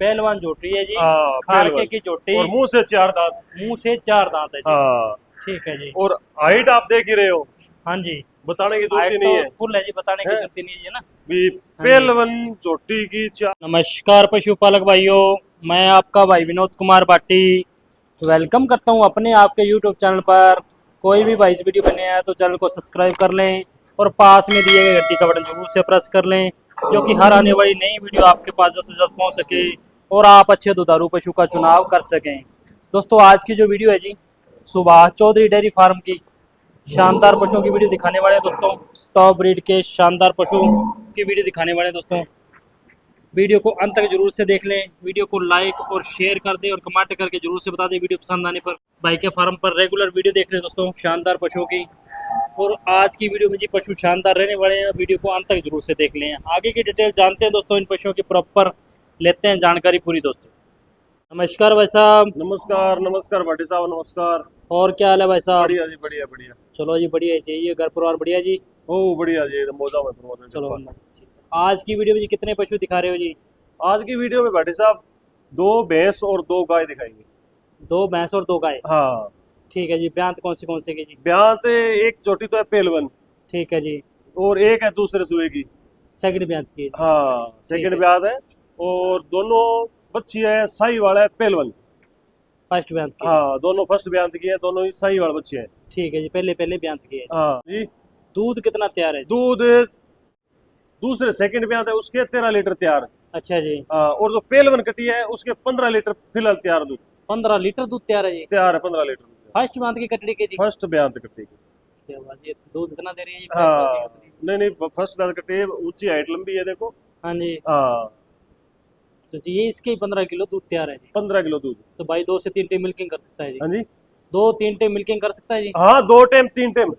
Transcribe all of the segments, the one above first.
पहलवान जोटी है जी। हाँ, खाड़के पहलवान। की जोटी। और मुंह से 4 दांत। मुंह से 4 दांत है जी। हाँ। ठीक है जी। और हाइट आप देख ही रहे हो, हाँ जी। बताने की जरूरत हाइट ही तो नहीं है। फुल है जी, बताने की हैं? जरूरत ही नहीं है ना। भी हाँ जी। पहलवान चोटी की 4। नमस्कार पशुपालक भाइयों, मैं आपका भाई विनोद कुमार भाटी वेलकम करता हूं अपने आपके यूट्यूब चैनल पर। कोई भी भाई इस वीडियो पर नया है तो चैनल को सब्सक्राइब कर लें और पास में दिए गए घंटी का बटन जरूर से प्रेस कर लें, जो कि हर आने वाली नई वीडियो आपके पास जल्द से जल्द पहुंच सके और आप अच्छे दुधारू पशु का चुनाव कर सकें। दोस्तों आज की जो वीडियो है जी, सुभाष चौधरी डेयरी फार्म की शानदार पशुओं की वीडियो दिखाने वाले हैं दोस्तों। टॉप ब्रीड के शानदार पशु की वीडियो दिखाने वाले हैं दोस्तों। वीडियो को अंत तक जरूर से देख लें, वीडियो को लाइक और शेयर कर दें और कमेंट करके जरूर से बता दें वीडियो पसंद आने पर। भाई के फार्म पर रेगुलर वीडियो देख लें दोस्तों शानदार पशुओं की। और आज की वीडियो में जी पशु शानदार रहने वाले हैं, वीडियो को अंत तक जरूर से देख लें। आगे की डिटेल जानते हैं दोस्तों, इन पशुओं की प्रॉपर लेते हैं जानकारी पूरी दोस्तों। नमस्कार भाई साहब। नमस्कार नमस्कार भाटी साहब, नमस्कार। और क्या हाल है भाई साहब? बढ़िया जी, बढ़िया बढ़िया। चलो जी बढ़िया ही चाहिए, घर परिवार बढ़िया जी। ओ बढ़िया जी, एकदम मौजा में प्रमोद। चलो आज की वीडियो में जी कितने पशु दिखा रहे हो जी? आज की वीडियो में भाटी साहब 2 भैंस और 2 गाय दिखाएंगे। 2 भैंस और 2 गाय। हाँ। ठीक है जी। ब्यांत कौन से की जी? ब्यांत एक चोटी तो है पहलवान, ठीक है जी। और एक है दूसरे सुए की। सेकंड ब्यांत की है जी। हाँ, ठीक सेकंड है। ब्याज है। और दोनों बच्ची है साहीवाल है पहलवान। फर्स्ट ब्यांत की है। हाँ, दोनों फर्स्ट ब्याज की है, दोनों ही साहीवाल बच्चे हैं। ठीक है जी, पहले ब्यांत की है। हाँ जी। दूध कितना तैयार है जी? दूध दूसरे सेकंड ब्याज है उसके 13 लीटर तैयार। अच्छा जी। हाँ, और जो पहलवान कटी है उसके 15 लीटर फिलहाल तैयार दूध। 15 लीटर दूध तैयार है जी। तैयार है 15 लीटर दूध। फर्स्ट ब्यांत की कटड़ी के जी। फर्स्ट ब्याज कटी की। क्या बात है, दूध इतना दे रही है जी? हाँ, नहीं फर्स्ट ब्याज कटी है, ऊंची हाइट लंबी है देखो। हाँ जी। हाँ। तो जी ये इसके 15 किलो दूध तैयार है जी। 15 किलो दूध। तो भाई 2 से 3 टाइम मिल्किंग कर सकता है जी। हाँ जी। 2-3 टाइम मिल्किंग कर सकता है जी। हाँ, 2 टाइम 3 टाइम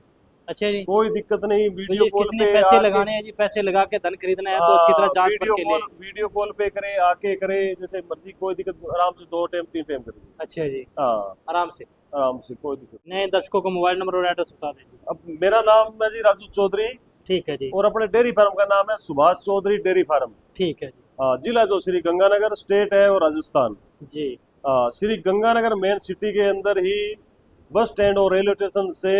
अच्छा जी। कोई दिक्कत नहीं। तो वीडियो जी कॉल किसी ने पे पैसे आके, लगाने हैं जी, पैसे लगा के धन खरीदना है तो अच्छी तरह जांच परख के ले। वीडियो कॉल पे करे, आके करे, जैसे मर्जी, कोई दिक्कत। आराम से 2 टाइम 3 टाइम कर। अच्छा जी। हाँ, आराम से। आराम से कोई दिक्कत नए दर्शकों को मोबाइल नंबर और एड्रेस बता दीजिए। नहीं। अब मेरा नाम है जी राजू चौधरी, ठीक है जी। और अपने डेयरी फार्म का नाम है सुभाष चौधरी डेयरी फार्म। ठीक है जी। हाँ, जिला जो श्री गंगानगर, स्टेट है और राजस्थान। जी। हाँ, श्री गंगानगर मेन सिटी के अंदर ही बस स्टैंड और रेलवे स्टेशन से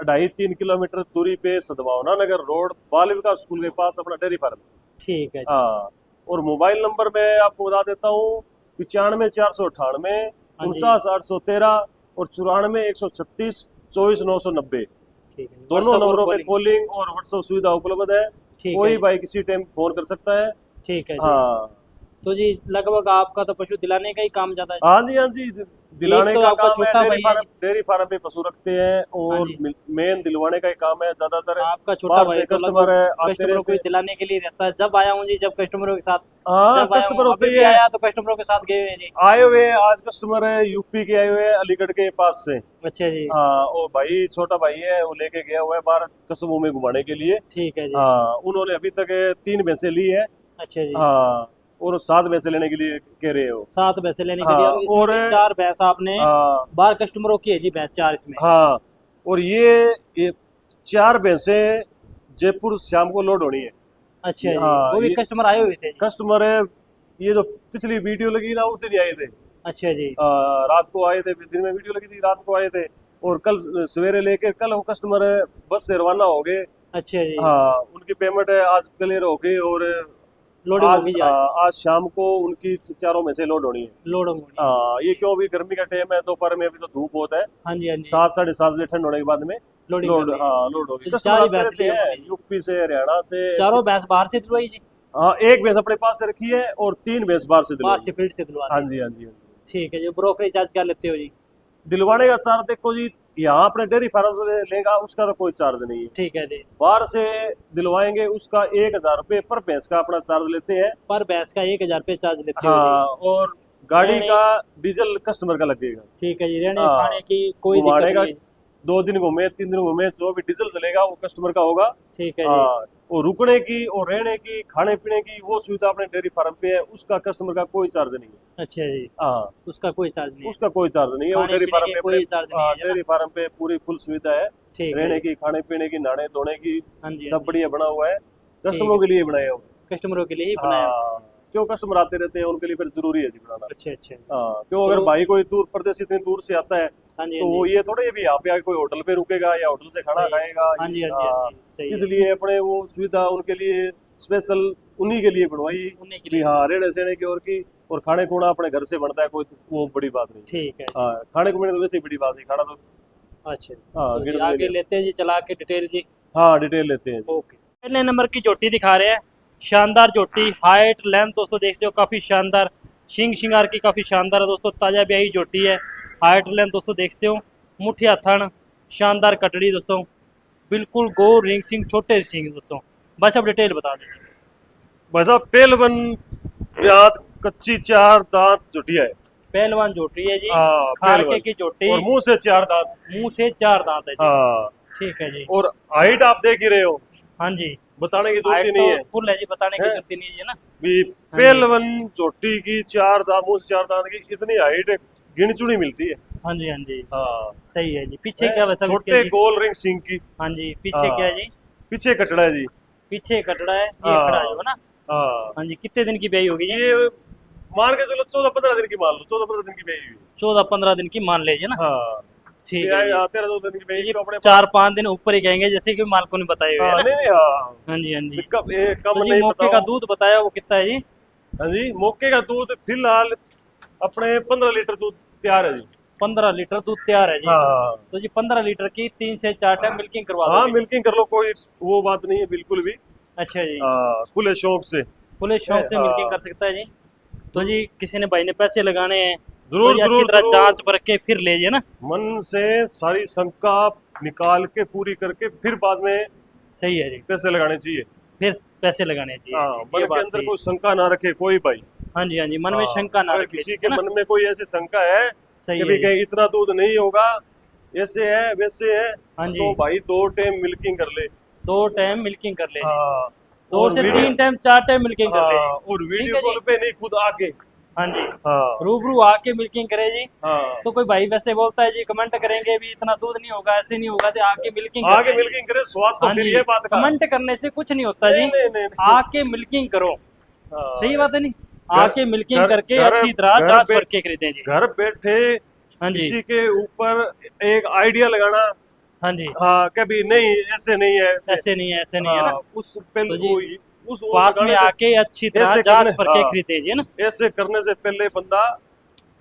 2.5-3 किलोमीटर दूरी पे सद्भावना नगर रोड बाल विकास स्कूल के पास अपना डेयरी फार्म। ठीक है जी। हाँ, और मोबाइल नंबर मैं आपको बता देता हूँ, 95 498 हाँ जी। 49 813 और 94 136 24 990। ठीक है। दोनों WhatsApp और नंबरों पे calling। कॉलिंग और व्हाट्सएप सुविधा उपलब्ध है। ठीक कोई है। भाई किसी टाइम फोन कर सकता है। ठीक है जी। हाँ। तो जी लगभग आपका तो पशु दिलाने का ही काम ज्यादा है। हाँ जी, हाँ जी, दिलाने तो का आपका काम है। छोटा भाई है जी। डेयरी फार्म पे पशु रखते हैं हाँ और जी। मेन दिलवाने का ही काम है ज्यादातर। आपका छोटा बाहर भाई से तो कस्टमर है, लगभग आते कस्टमरों को रहते ही हैं। दिलाने के लिए रहता है। जब आया हूँ जी, जब कस्टमरों के साथ हाँ, जब आया कस्टमर हूँ, होते अभी ही भी है। आया तो कस्टमरों के साथ गए हुए हैं जी। आए हुए हैं, आज कस्टमर है यूपी के, आए हुए हैं अलीगढ़ के पास से। अच्छा जी। हाँ, वो भाई छोटा भाई है, वो लेके गया हुआ है बाहर कस्बों में घुमाने के लिए। ठीक है जी। हाँ, उन्होंने अभी तक 3 भैंसें ली है। अच्छा जी। हाँ, और 7 भैंसें लेने के लिए कह रहे हो। 7 भैंसे लेने के हाँ, लिए और इसमें और भी 4 भैंस आपने हाँ, 12 कस्टमरों की है जी भैंस 4 इसमें। हाँ, और ये 4 भैंसें जयपुर शाम को लोड होनी है। अच्छा जी। हाँ, वो भी ये कस्टमर आए हुए थे जी। कस्टमर है। ये जो पिछली वीडियो लगी ना, उस दिन ही आए थे। अच्छा जी। रात को आए थे, दिन में वीडियो लगी थी, रात को आए थे। और कल सवेरे लेके कल वो कस्टमर बस से रवाना हो गए। अच्छा जी। हाँ, उनकी पेमेंट आज क्लियर हो गई, और लोडिंग आज होगी जी आज। आज शाम को उनकी 4 में से लोड होनी है। लोडिंग होगी। हाँ, ये क्यों, अभी गर्मी का टाइम है, दोपहर में अभी तो धूप बहुत है। हाँ जी। हाँ जी। 7 साढ़े 7 बजे ठंड होने के बाद में लोडिंग लोड, करनी है। हाँ, लोड होगी। तो कस्टमर 4 ही आते भैंस रहते लिए हैं होंगे जी। यूपी से, हरियाणा से। चारों भैंस बाहर से दिलवाई जी? हाँ, एक भैंस अपने पास से रखी है और 3 भैंस बाहर से बाहर दिलवाई से है। फील्ड से दिलवा हाँ दी। जी, हाँ जी, हाँ जी। ठीक है जी। ब्रोकरेज चार्ज क्या लेते हो जी? दिलवाने का चार्ज देखो जी, यहाँ अपने डेयरी फार्म से लेगा उसका तो कोई चार्ज नहीं है। ठीक है जी। बाहर से दिलवाएंगे उसका 1000 रुपये पर भैंस का अपना चार्ज लेते हैं। पर भैंस का 1000 रुपये चार्ज लेते हो हाँ, जी। और गाड़ी रहने- का डीजल कस्टमर का लगेगा। ठीक है जी। रहने हाँ, खाने की कोई घुमाने दिक्कत का नहीं है। 2 दिन घूमे 3 दिन घूमे, जो भी डीजल चलेगा वो कस्टमर का होगा। ठीक है जी। हाँ, और रुकने की और रहने की, खाने पीने की वो सुविधा अपने डेयरी फार्म पे है, उसका कस्टमर का कोई चार्ज नहीं है। अच्छा जी। हाँ, उसका कोई चार्ज नहीं है। उसका कोई चार्ज नहीं है। वो खाने डेयरी पीने फार्म के पे कोई चार्ज नहीं है ना? डेयरी फार्म पे पूरी फुल सुविधा है। ठीक है। रहने की, खाने पीने की, नहाने धोने की, हाँ जी। सब बढ़िया बना हुआ है। कस्टमरों के लिए बनाया हुआ है। कस्टमरों के लिए ही बनाया हुआ है। हाँ, क्यों कस्टमर आते रहते हैं उनके लिए फिर जरूरी है जी बनाना। अच्छा अच्छा। हाँ, क्यों अगर भाई कोई दूर प्रदेश इतनी दूर से आता है हाँ जी तो हाँ वो जी। ये थोड़ा ये भी यहाँ पे आके कोई होटल पे रुकेगा या होटल से खाना सही। खाएगा। हाँ जी हाँ जी हाँ जी, सही है। इसलिए अपने वो सुविधा उनके लिए स्पेशल उन्हीं के लिए बनवाई उन्हीं के कि लिए। हाँ रहने सहने की और खाने खुना अपने घर से बनता है, कोई वो बड़ी बात नहीं। ठीक है। हाँ, खाने को तो वैसे ही बड़ी बात नहीं, खाना तो अच्छा हाँ तो जी गिनती में आगे नहीं। लेते हैं जी, चला के डिटेल जी। हाँ डिटेल लेते हैं जी। ओके। पहले नंबर की जोटी दिखा रहे हैं, शानदार जोटी, हाइट लेंथ दोस्तों देखते हो काफी शानदार, शिंग शिंगार की काफी शानदार है दोस्तों, ताजा ब्याही जोटी है। हाइट लेंथ दोस्तों देखते हो, मुठिया थन, शानदार कटड़ी दोस्तों, बिल्कुल गोल रिंग सिंग, छोटे सिंग दोस्तों। बस अब डिटेल बता दें। भाई साहब पहलवन ब्यात कच्ची 4 दांत जुटिया है। पहलवान जोटी है जी, हाँ खारके पहलवन की जोटी, और मुंह से 4 दांत। मुंह से 4 दांत है जी। हाँ ठीक है जी। और हाइट आप देख ही रहे हो, हाँ जी, बताने की जरूरत हाइट ही तो नहीं है। फुल है जी, बताने की है? जरूरत ही नहीं है ना। भी पहलवन चोटी की 4 दांत, मुंह से 4 दांत की इतनी हाइट गिन चुनी मिलती है। हाँ जी हाँ जी, हाँ सही है जी। पीछे क्या वैसा छोटे गोल रिंग सिंह की। हाँ जी, पीछे हाँ। क्या है जी? पीछे कटड़ा है जी। पीछे कटड़ा है, ये हाँ। खड़ा है ना। हाँ हाँ जी, कितने दिन की ब्याही होगी जी? ये मान के चलो 14-15 दिन की मान लो, 14-15 दिन की ब्याही हुई। 14-15 दिन की मान लीजिए ना। हाँ ठीक है जी। 13-14 दिन की ब्याही ये तो अपने 4-5 दिन ऊपर ही कहेंगे, जैसे कि मालको ने बताए हुए हाँ है ना। नहीं नहीं हाँ हाँ जी हाँ जी। कम तो जी नहीं मौके का बताओ। दूध बताया वो कितना है जी? हाँ जी मौके का दूध फिलहाल अपने 15 लीटर दूध तैयार है जी। 15 लीटर दूध तैयार है जी। हाँ तो जी 15 लीटर की 3 से 4 टाइम मिल्किंग करवा हाँ दो। मिल्किंग कर लो, कोई वो बात नहीं है बिल्कुल भी। अच्छा जी, हाँ खुले शौक से। खुले शौक से हाँ। मिल्किंग कर सकता है जी। तो जी किसी ने भाई ने पैसे लगाने हैं तो जरूर जी अच्छी जरूर तरह जरूर। जांच परख के फिर लीजिए ना। मन से सारी शंका निकाल के पूरी करके फिर बाद में सही है जी, पैसे लगाने चाहिए। फिर पैसे लगाने चाहिए। हाँ मन ये के बात अंदर सही कोई शंका ना रखे कोई भाई। है। हाँ जी हाँ जी, मन में हाँ, शंका ना अगर रखे किसी है के ना। मन में कोई ऐसी शंका है सही कि है भी जी। कहीं इतना दूध नहीं होगा, ऐसे है वैसे है, हाँ जी। तो भाई 2 टाइम मिल्किंग कर ले। 2 टाइम मिल्किंग कर ले जी। हाँ 2 और से वीडियो- 3 टाइम 4 टाइम मिल्किंग कर ले हाँ जी। और ठीक वीडियो है कॉल जी। पे नहीं, खुद आके। हाँ जी, हाँ रूबरू आके मिल्किंग करे जी। हाँ तो कोई भाई वैसे बोलता है जी कमेंट करेंगे भी इतना दूध नहीं होगा, ऐसे नहीं होगा, तो आके मिल्किंग आगे मिल्किंग करे, स्वाद तो हाँ फिर जी, ये बात का। कमेंट करने से कुछ नहीं होता जी। नहीं, नहीं, नहीं, नहीं। आके मिल्किंग करो। हाँ, सही बात है नहीं? घर- आके मिल्किंग घर- करके घर- अच्छी तरह घर जांच पे- करके खरीदें जी। घर बैठे हाँ जी किसी के ऊपर एक आइडिया लगाना, हाँ जी, हाँ कभी नहीं ऐसे नहीं है ऐसे नहीं है, ऐसे नहीं है हाँ, ना। उस पहले तो जी, उस पास में लगाने से- आके अच्छी तरह ऐसे जांच करने- करके हाँ। खरीदे जी, है ना। ऐसे करने से पहले बंदा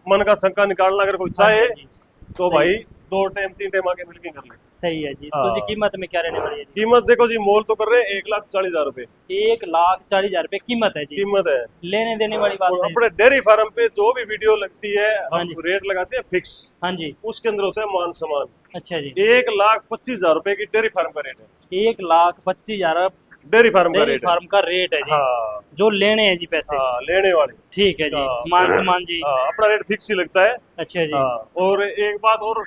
मन का शंका निकालना अगर कोई हाँ चाहे जी, तो सही। भाई 2 टाइम 3 टाइम आके मिल्किंग कर ले। सही है जी। हाँ। तो जी कीमत में क्या रहने वाली है जी? कीमत देखो जी, मोल तो कर रहे हैं 1,40,000 रुपए 1,40,000 रुपए कीमत है जी। कीमत है। लेने देने वाली बात और सही। अपने डेयरी फार्म पे जो भी वीडियो लगती है हाँ हम जी। रेट लगाते हैं फिक्स, हाँ जी, उसके अंदर होता है मान सम्मान। अच्छा जी। 1,25,000 रुपए की डेयरी फार्म का रेट है। 1,25,000 डेयरी फार्म का डेयरी रेट है। फार्म का रेट है जी। हाँ जो लेने हैं जी पैसे। हाँ लेने वाले। ठीक है जी, हाँ। मान सम्मान जी। हाँ अपना रेट फिक्स ही लगता है। अच्छा जी। हाँ और एक बात और,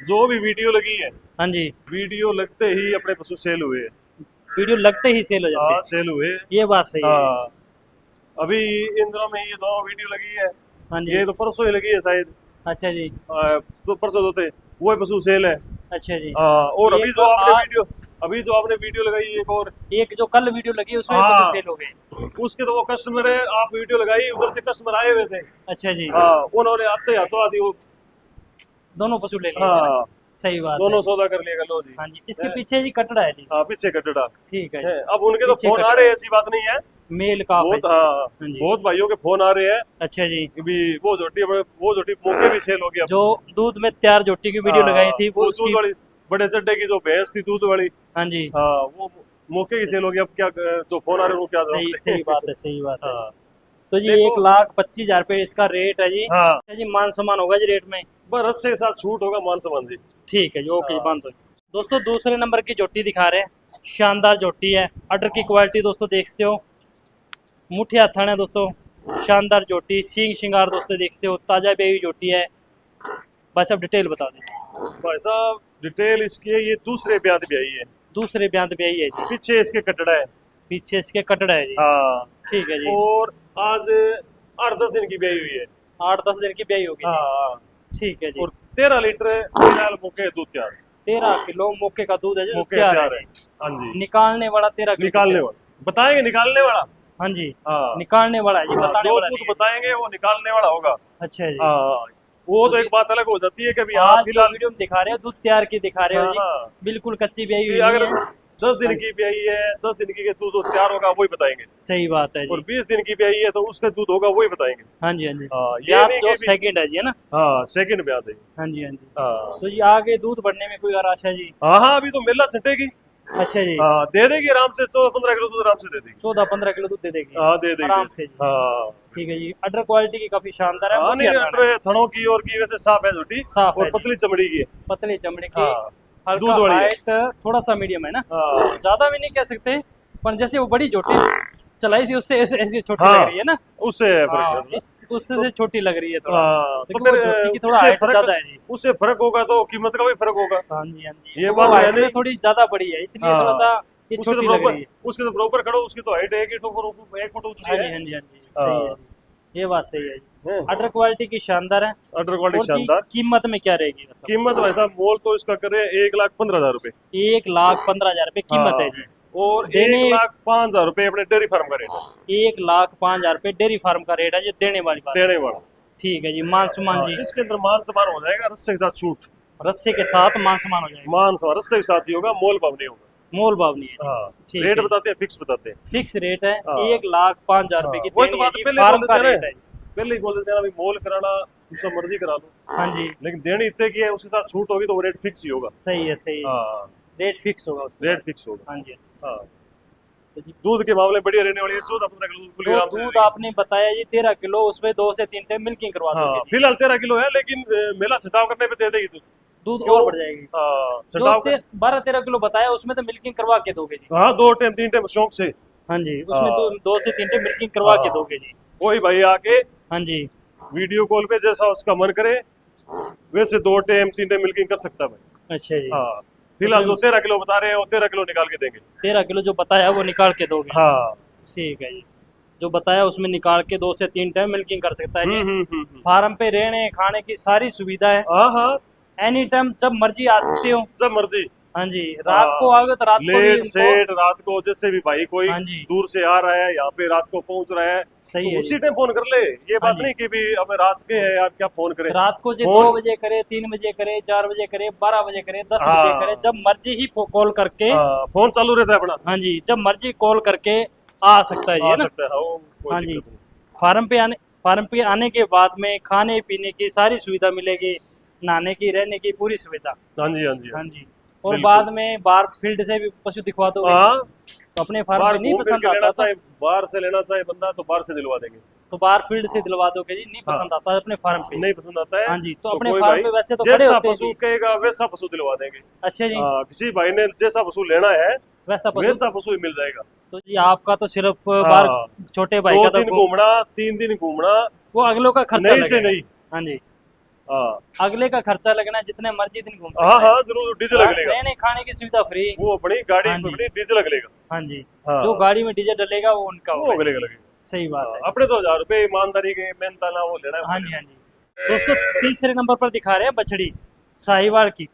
जो भी वीडियो लगी है, हाँ जी, वीडियो लगते ही अपने पशु सेल हुए। वीडियो लगते ही सेल हो जाती हाँ है। सेल हुए। ये बात सही है। हाँ अभी इन दिनों में ये 2 वीडियो लगी है, हाँ जी, ये तो परसों ही लगी है शायद, अच्छा जी, तो परसों होते वो पशु सेल है। अच्छा जी। हाँ और एक अभी तो जो आपने वीडियो लगाई एक और, एक जो कल वीडियो लगी उसमें हाँ। पशु सेल हो गए। उसके तो वो कस्टमर है, आप वीडियो लगाई उधर से कस्टमर आए हुए थे। अच्छा जी, हाँ उन्होंने आते हाथों आती वो दोनों पशु ले लिए है ना? हाँ सही बात दोनों है। सौदा कर लिया लो जी। हाँ जी, इसके पीछे जी कटड़ा है जी। हाँ पीछे कटड़ा ठीक है है। जी। अब उनके तो पीछे फोन आ कटड़ा। रहे हैं, ऐसी बात नहीं है। मेल का बहुत है। हाँ हाँ जी। बहुत भाइयों के फोन आ रहे हैं अच्छा जी, कि भी वो जोटी मौके भी सेल हो गया। जो दूध में तैयार जोटी की वीडियो हाँ, लगाई थी वो दूध उसकी। वाली बड़े चड्डे की जो भैंस थी दूध वाली, हाँ जी, हाँ वो मौके की सेल हो गया। अब क्या जो फोन आ रहे हैं वो क्या सही सही बात है, सही बात है। हाँ तो जी देखो- 1,25,000 रुपए इसका रेट है जी। हाँ अच्छा जी, मान सम्मान होगा जी रेट में। बस रस्से के साथ छूट होगा, मान सम्मान जी। ठीक है जी, ओके जी, हाँ। बंद हो। दोस्तों दूसरे नंबर की जोटी दिखा रहे हैं, शानदार जोटी है। अडर की क्वालिटी दोस्तों देखते हो, मुठिया थन है दोस्तों, शानदार जोटी, सींग शिंगार दोस्तों देखते हो, ताजा ब्याही जोटी है। बस अब डिटेल बता दें। भाई साहब डिटेल इसकी है, ये दूसरे ब्याह ब्याही है। दूसरे ब्यांत ब्याही है जी, पीछे इसके कटड़ा है। पीछे इसके कटड़ा है जी। हाँ ठीक है जी, और आज 8-10 दिन की ब्याही हुई है। 8-10 दिन की ब्याही होगी। हाँ ठीक है जी, और 13 लीटर फिलहाल मौके दूध तैयार। 13 किलो मौके का दूध है जी, मौके तैयार तैयार है। है। हाँ जी निकालने वाला 13 किलो निकालने वाला बताएंगे, निकालने वाला हाँ जी, हाँ निकालने वाला है जी, हाँ, बताने जो वाला दूध नहीं है। बताएंगे वो निकालने वाला होगा। अच्छा जी। हाँ वो तो एक बात अलग हो जाती है कि अभी हाँ आज जो फिलहाल। वीडियो में दिखा रहे हो दूध तैयार की दिखा रहे हो हाँ जी, हाँ बिल्कुल कच्ची ब्याही कि हुई नहीं अगर है। 10 दिन हाँ, की ब्याई है, 10 दिन की के दूध वो तैयार होगा वही बताएंगे, सही बात है और जी। 20 दिन की ब्याई है तो उसका दूध होगा वही बताएंगे। हाँ जी, हाँ जी। हाँ ये ब्यात नहीं जो कि भी। सेकंड है जी, है ना। हाँ सेकंड ब्याह है। हाँ जी, हाँ जी। हाँ तो जी आगे दूध बढ़ने में कोई और आशा जी। हाँ हाँ अभी तो मेला छटेगी। अच्छा जी। हाँ दे देगी आराम से, 14-15 किलो दूध आराम से दे देगी। 14-15 किलो दूध दे देगी हाँ दे देगी, आराम दे से देगी। जी। हाँ ठीक है जी, अडर क्वालिटी की काफी शानदार है, हाँ नहीं मोटिया थाना है। अंडर थनों की और की वैसे साफ है झूठी, साफ है और जी, पतली चमड़ी की है। पतली चमड़े की, हाँ हल्का दूध वाली है। हाइट थोड़ा सा मीडियम है ना, हाँ ज्यादा भी नहीं कह सकते, पर जैसे वो बड़ी झोटी चलाई थी उससे ऐसे ऐसी छोटी हाँ लग रही है ना। उससे है फर्क है हाँ, थोड़ा। इस उससे तो से छोटी लग रही है थोड़ा, हाँ तो क्योंकि फिर वो झोटी की थोड़ा उससे हाइट फर्क, ज्यादा है जी। उससे फर्क होगा तो कीमत का भी फर्क होगा। हाँ जी, हाँ जी, ये तो बात वो है हाइट में नहीं। थोड़ी ज्यादा बड़ी है इसलिए थोड़ा सा हाँ ये उसके तो छोटी लग बराबर, रही है। उसके तो बराबर खड़ो, उसकी तो हाइट है कि तो 1 फुट ऊंची हाँ जी, है। हाँ जी, हाँ जी, सही है हाँ जी, ये बात सही है जी। हैं? अडर क्वालिटी की शानदार है। अंडर क्वालिटी और की शानदार। कीमत में क्या रहेगी वैसे? कीमत भाई साहब मोल तो इसका करे 1,15,000 रुपए। 1,15,000 रुपये कीमत है हाँ जी। और देने 1,05,000 रुपए अपने डेयरी फार्म का रेट है। 1,05,000 रुपये डेयरी फार्म का रेट है जो देने वाली बात है। देने वाला। ठीक है जी, मान सम्मान हाँ जी, इसके अंदर मान सम्मान हो जाएगा, रस्से के साथ छूट। रस्से के साथ मान सम्मान हो जाएगा। मान सम्मान रस्से के साथ ही होगा, मोल भाव नहीं होगा। मोल भाव नहीं है जी। हाँ ठीक रेट है, बताते हैं, फिक्स बताते हैं। फिक्स रेट है। हाँ 1,05,000 रुपये की वही तो देनी है बात जी, पहले फार्म बोल का देते रेट ना, है जी। पहले ही बोल देते हैं अभी मोल कराना जिसका मर्जी करा लो, हाँ जी, लेकिन देनी इतने की है उसके साथ छूट होगी तो वो रेट फिक्स ही होगा। सही है, सही है, हाँ रेट फिक्स होगा उसके रेट बाद। फिक्स होगा। हाँ जी। हाँ तो जी दूध के मामले बढ़िया रहने वाली है, 14-15 किलो दूध जो आराम से दूध देगी। आपने बताया जी 13 किलो, उसमें 2 से 3 टाइम मिल्किंग करवा हाँ दोगे जी, फिलहाल 13 किलो है, लेकिन मेला छिटाव करने पे दे देगी दूध। दूध क्यों? और बढ़ जाएगी। हाँ जो छिटाव कर। 12-13 किलो बताया उसमें तो मिल्किंग करवा के दोगे जी। हाँ 2 टाइम 3 टाइम शौक से। हाँ जी, उसमें हाँ 2 से 3 टाइम मिल्किंग करवा के हाँ दोगे जी। कोई भाई आके हाँ जी, वीडियो कॉल पे जैसा उसका मन करे वैसे 2 टाइम 3 टाइम मिल्किंग कर सकता है भाई। अच्छा जी। हाँ फिलहाल जो उसमें 13 किलो बता रहे हैं वो 13 किलो निकाल के देंगे। 13 किलो जो बताया वो निकाल के दोगे। हाँ ठीक है जी, जो बताया उसमें निकाल के 2 से 3 टाइम मिल्किंग कर सकता है जी। हम्म। फार्म पे रहने खाने की सारी सुविधा है, हाँ हाँ एनी टाइम जब मर्जी आ सकते हो। जब मर्जी। हाँ जी, रात को हाँ आओगे तो रात को भी लेट इनको। सेट रात को जैसे भी भाई कोई हाँ जी, दूर से आ रहा है यहाँ पे रात को पहुंच रहा है सही तो है उसी जी। टाइम फोन कर ले। ये हाँ बात जी, नहीं कि भी अब रात के है आप क्या फोन करें। रात को जी फोन 2 बजे करे, 3 बजे करे, 4 बजे करे, 12 बजे करे, 10 हाँ बजे करे, जब मर्जी ही कॉल करके। हाँ फोन चालू रहता है अपना। हाँ जी, जब मर्जी कॉल करके आ सकता है जी, आ है ना। सकता है हाँ, वो कोई हाँ जी, दिक्कत नहीं। फार्म पे आने के बाद में खाने पीने की सारी सुविधा मिलेगी, नहाने की रहने की पूरी सुविधा। हाँ जी हाँ जी हाँ जी, और बिल्कुल। बाद में बाहर फील्ड से भी पशु दिखवा दोगे हाँ तो अपने फार्म बाहर पे नहीं घूम फिर पसंद के लेना आता चाहे, बाहर से लेना चाहे बंदा तो बाहर से दिलवा देंगे। तो बाहर फील्ड से दिलवा दोगे जी, नहीं पसंद आता अपने फार्म पे। नहीं पसंद आता है हाँ जी, तो अपने कोई फार्म भाई पे वैसे तो खड़े जैसा होते हैं पशु जी। कहेगा वैसा पशु दिलवा देंगे। अच्छा जी, हाँ किसी भाई ने जैसा पशु लेना है वैसा पशु। वैसा पशु ही मिल जाएगा। तो जी आपका तो सिर्फ बाहर हाँ छोटे भाई 2 का तो दिन घूमना 3 दिन घूमना वो अगलों का खर्चा नहीं से लगेगा। नहीं। हाँ जी, हाँ अगले का खर्चा लगना, जितने मर्जी दिन घूम हाँ सकते हैं। हाँ जरूर डीजल लगेगा। रहने खाने की सुविधा फ्री। वो अपनी गाड़ी हाँ जी। अपनी डीजल लगेगा। हाँ जी, हाँ जो गाड़ी में डीजल डलेगा वो उनका वो होगा। लगेगा लगेगा। सही बात है। अपने तो 1000 रुपए ईमानदारी के मेहनत ना वो लेना है। हाँ जी, हाँ जी। दोस्तों तीसरे नंबर पर दिखा रहे हैं बछड़ी साहिवाल की,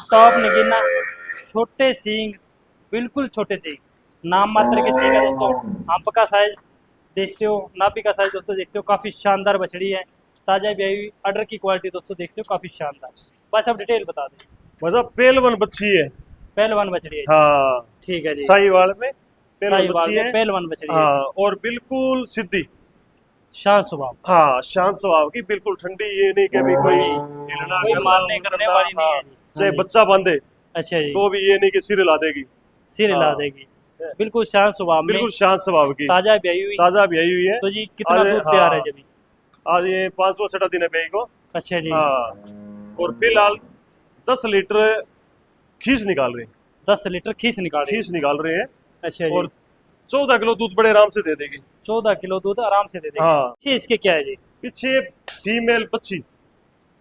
टॉप नगीना, छोटे सींग, बिल्कुल छोटे सींग, नाम मात्र के सींग है दोस्तों। आंप का साइज देखते हो, नाभि का साइज दोस्तों देखते हो, काफी शानदार बछड़ी है, ताजा ब्याही हुई, अडर की क्वालिटी दोस्तों देखते हो काफी शानदार। बस अब डिटेल बता दें। मतलब पहलवान बच्ची है। पहलवान बछड़ी है जी। हाँ ठीक है जी, साहिवाल में पहलवान साहिवाल बच्ची में है। पहलवान बछड़ी है, हाँ और बिल्कुल सीधी। शाह स्वभाव। हाँ शांत स्वभाव की, बिल्कुल ठंडी, ये नहीं कि भी कोई जी, हिलना कोई करना, मारने वो करने करना, वाली नहीं हाँ, है जी। चाहे हाँ जी। बच्चा बांधे अच्छा जी, तो भी ये नहीं कि सिर हिला देगी। सिर हिला हाँ। देगी, बिल्कुल शांत स्वभाव में, बिल्कुल शांत स्वभाव की, ताजा ब्याही हुई। ताजा ब्याही हुई है। तो जी कितना आज दूध तैयार है हाँ, जी? आज ये 500-6 दिन है ब्याही को। अच्छा जी, हाँ और फिलहाल 10 लीटर खीस निकाल रहे हैं। 10 लीटर खीस निकाल रही है। खीस निकाल रहे हैं अच्छा जी, और 14 किलो दूध बड़े आराम से दे देगी। 14 किलो दूध आराम से दे देगी। हाँ पीछे इसके क्या है जी? पीछे फीमेल बच्ची।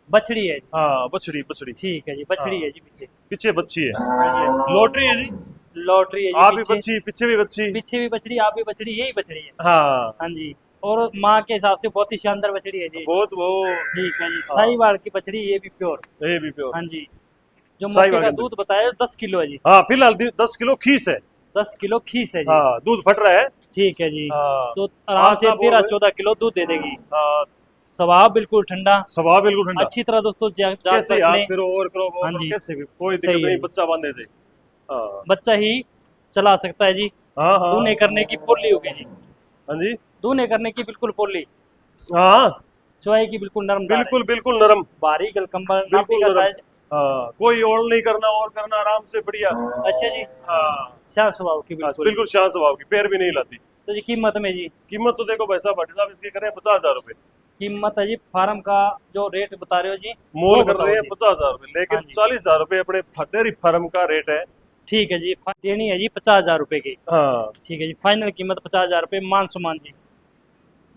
बछड़ी है जी। हाँ बछड़ी बछड़ी ठीक है जी, बछड़ी हाँ। है जी पीछे। पीछे बच्ची है, हाँ जी, हाँ लॉटरी है जी। जी। लॉटरी है जी आप भी पीछे। बच्ची पीछे भी बच्ची। पीछे भी बछड़ी, आप भी बछड़ी, यही बछड़ी है। हाँ हाँ जी, और माँ के हिसाब से बहुत ही शानदार बछड़ी है जी। बहुत वो ठीक है जी, साहिवाल की बछड़ी, ये भी प्योर। ये भी प्योर। हाँ जी, जो मौके साहिवाल का के दूध बताया 10 किलो है जी। हाँ फिलहाल 10 किलो खीस है। 10 किलो खीस है जी। हाँ, दूध फट रहा है। ठीक है जी। हाँ। तो आराम से हाँ, सब 13-14 किलो दूध दे देगी। हाँ, स्वभाव बिल्कुल ठंडा, स्वभाव बिल्कुल ठंडा। अच्छी तरह दोस्तों जांच कैसे रख हाथ लें। फिरो और करो वो हाँ करो, जी, कैसे भी कोई सही दिक्कत है नहीं, जी। बच्चा बांधे से। हाँ बच्चा ही चला सकता है जी। हाँ हाँ दूने करने की पोली होगी जी। हाँ जी। दूने करने की बिल्कुल पोली, हाँ, चौआई की बिल्कुल नरम दार है। बिल्कुल बिल्कुल नरम, बारीक गलकंबल, नाभि बिल्कुल का नरम। साइज। हाँ, कोई ओल नहीं करना और करना आराम से बढ़िया। अच्छा जी। हाँ, शाह स्वभाव की बस बिल्कुल। बिल्कुल शांत स्वभाव की, पैर भी नहीं लाती। तो जी कीमत में जी, कीमत तो देखो भाई साहब, भाटी साहब इसकी करें 50,000 रुपए। कीमत है जी फार्म का जो रेट बता रहे हो जी, मोल वो कर बताओ रहे हैं जी। 50,000 रुपए, लेकिन हाँ जी। 40,000 रुपए अपने डेयरी फार्म का रेट है। ठीक है जी, देनी है जी 50,000 रुपए की। हाँ, ठीक है जी, फाइनल कीमत 50,000 रुपए, मान सम्मान जी,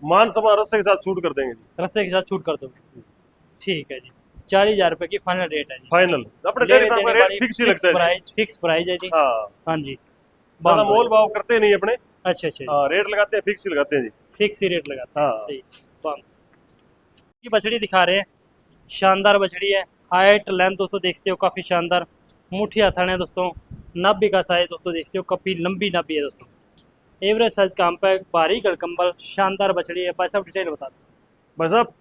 मान सम्मान रस्से के साथ छूट कर देंगे जी। रस्से के साथ छूट कर दोगे। ठीक है जी, 40,000 रुपए की फाइनल रेट है जी। फाइनल अपने लेने डेयरी फार्म का देने रेट वाली फिक्स ही लगता है जी। प्राइस, फिक्स प्राइस है जी। हाँ, हाँ जी। ज्यादा बांध दो मोल जी। भाव करते नहीं अपने। अच्छा अच्छा जी, हाँ, रेट लगाते हैं, फिक्स ही लगाते हैं जी। फिक्स ही रेट लगाते हैं। हाँ। सही, बांध। की बछड़ी दिखा रहे हैं, शानदार बछड़ी है। हाइट लेंथ दोस्तों देखते हो काफ़ी शानदार, मुठिया थन है दोस्तों, नाभि का साइज दोस्तों देखते हो, काफ़ी लंबी नाभि है दोस्तों, एवरेज साइज का पे भारी गलकंबल, शानदार बछड़ी है। भाई साहब डिटेल बता दो। भाई साहब,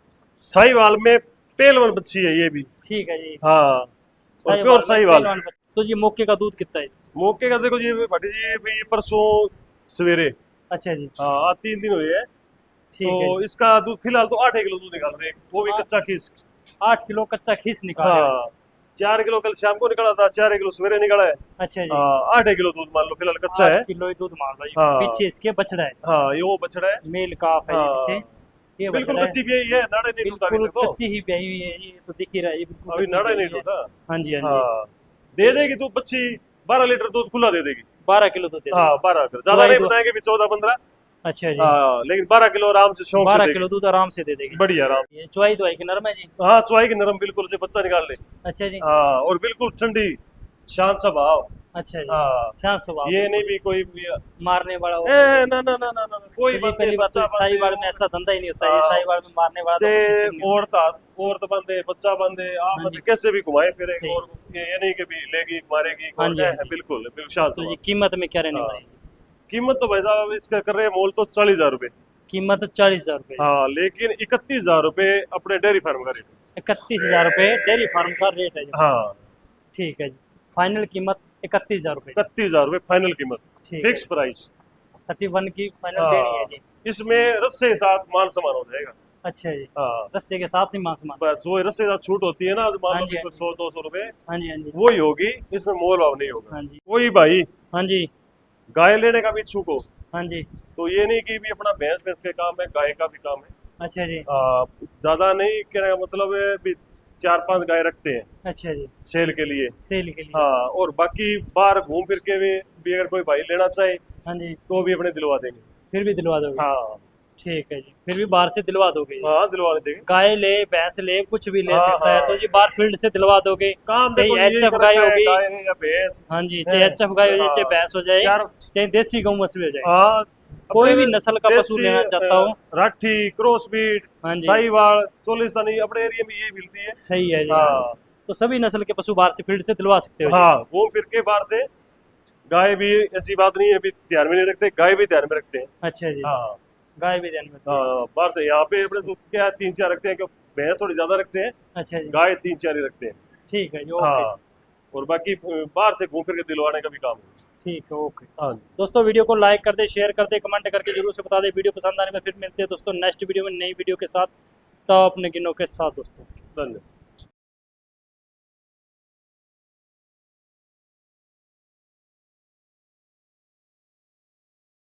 साहिवाल में पहलवान बच्ची है ये भी। ठीक है जी। हाँ, और साहिवाल प्योर में साहिवाल। पहलवान बछड़ी। तो जी मौके का दूध कितना है? मौके का देखो जी भाटी जी, भाई परसों सवेरे, अच्छा जी। हाँ आज 3 दिन हुए हैं। ठीक है तो जी। इसका दूध फिलहाल तो 8 किलो दूध निकाल रहे हैं, वो भी हाँ। कच्चा खीस। 8 किलो कच्चा खीस निकाल रहे हो। हाँ, 4 किलो कल शाम को निकाला था, 4 किलो सवेरे निकाला है। अच्छा जी। हाँ, 8 किलो दूध मान लो फिलहाल कच्चा 8 है। किलो ही दूध मान लो जी। हाँ। पीछे इसके बछड़ा है, हाँ, ये वो बछड़ा है। मेल काफ है ये हाँ, पीछे, ये बिल्कुल बछड़ा है। कच्ची भी है, ये नाड़ा नहीं टूटा अभी बिल्कुल तक तो। कच्ची ही ब्याही हुई है, ये तो दिख ही रहा है, ये बिल्कुल अभी कच्ची नाड़ा ही नहीं ब्याही है। टूटा। हाँ जी हाँ जी। हाँ, दे देगी तू बच्ची 12 लीटर दूध खुला दे देगी। 12 किलो दूध दे दो। हाँ, 12 किलो ज्यादा नहीं बताएंगे, भी 14-15। अच्छा जी। हाँ, लेकिन 12 किलो आराम से शौक से 12 देगी। किलो दूध आराम से दे देगी। बढ़िया आराम। ये चुवाई दुआई की नरम है जी। हाँ, चुवाई की नरम बिल्कुल से बच्चा निकाल ले। अच्छा जी। हाँ, और बिल्कुल ठंडी, शांत स्वभाव। अच्छा जी। हाँ, शांत स्वभाव, ये नहीं भी कोई भी मारने वाला हो। ए, ना ना ना ना ना कोई तो जी बात पहली नहीं, बात तो बच्चा साहिवाल में बांधे, ऐसा धंधा ही नहीं होता है, ये हाँ। साहिवाल में मारने वाला तो से कोई सिस्टम नहीं होता। औरत बंदे, बच्चा बंदे, आप हाँ बंदे जी। कैसे भी घुमाए फिरे, सही। और ये नहीं कि भी लेगी मारेगी, हाँ और जी, हाँ है, जी। बिल्कुल बिल्कुल शांत तो जी स्वभाव। कीमत में क्या रहने हाँ। वाली है? कीमत तो भाई साहब इसका कर रहे हैं मोल तो 40,000 रुपए। कीमत 40,000 रुपये। हाँ, लेकिन 31,000 रुपए अपने डेयरी फार्म का रेट। 31,000 रुपये डेयरी फार्म का रेट है जी। हाँ, ठीक है जी, फाइनल कीमत 31,000 रुपये। 31,000 रुपए फाइनल कीमत, ठीक है। Fix price. 31 की फाइनल देनी है हाँ, जी। इसमें रस्से के साथ मान समान हो जाएगा। अच्छा जी, हाँ, रस्से के साथ ही मान सम्मान। बस वो रस्से के साथ छूट होती है ना, मान हाँ लो जी, कि 100-200 रुपए हाँ जी हाँ जी। वही होगी, इसमें मोल भाव नहीं होगा। हाँ जी कोई भाई हाँ जी गाय लेने का भी इच्छुक हो, हाँ जी। तो ये नहीं कि भी अपना भैंस भैंस के काम है, गाय का भी काम है। अच्छा जी। ज्यादा नहीं कहने का मतलब है भी 4-5 गाय रखते हैं अच्छा जी, सेल के लिए। सेल के लिए। हाँ, और बाकी बाहर घूम फिर के भी अगर कोई भाई लेना चाहे हाँ जी, तो भी अपने दिलवा देंगे। फिर भी दिलवा दोगे? हाँ ठीक है जी, फिर भी बाहर से दिलवा दोगे? हाँ, दिलवा देंगे। गाय ले, भैंस ले, कुछ भी ले हाँ, सकता है, हाँ। तो जी बाहर फील्ड से दिलवा दोगे? काम चाहे देखो यही HF कर गाय रखा है, होगी, गाय है या भैंस। हाँ जी, चाहे है। HF गाय हो जाए, चाहे हाँ। भैंस हो जाए, चार- चाहे देसी गौ भी हो जाए, हाँ, कोई अपने भी नस्ल का पशु देसी, लेना चाहता हूँ। राठी, क्रॉस बीट, हाँ जी, साहिवाल, चोलिस्तानी, अपने एरिया में ये मिलती है। सही है जी। हाँ तो सभी नस्ल के पशु बाहर से फील्ड से दिलवा सकते हो जी? हाँ, घूम फिर के बाहर से। गाय भी ऐसी बात नहीं है, अभी ध्यान में नहीं रखते, गाय भी ध्यान में रखते हैं। अच्छा जी, हाँ गाय भी ध्यान में रखते हैं। हाँ, बाहर से यहाँ पे अपने तो क्या 3-4 रखते हैं, क्योंकि भैंस थोड़ी ज्यादा रखते हैं, अच्छा जी, गाय 3-4 ही रखते हैं। ठीक है जी, ओके। हाँ, और बाकी बाहर से घूम फिर के दिलवाने का भी काम है। ठीक है, ओके। हाँ, दोस्तों वीडियो को लाइक कर दे, शेयर कर दे, कमेंट करके जरूर से बता दे। वीडियो पसंद आने में फिर मिलते हैं दोस्तों नेक्स्ट वीडियो में नई वीडियो के साथ, तो अपने गिनों के साथ दोस्तों। धन्यवाद।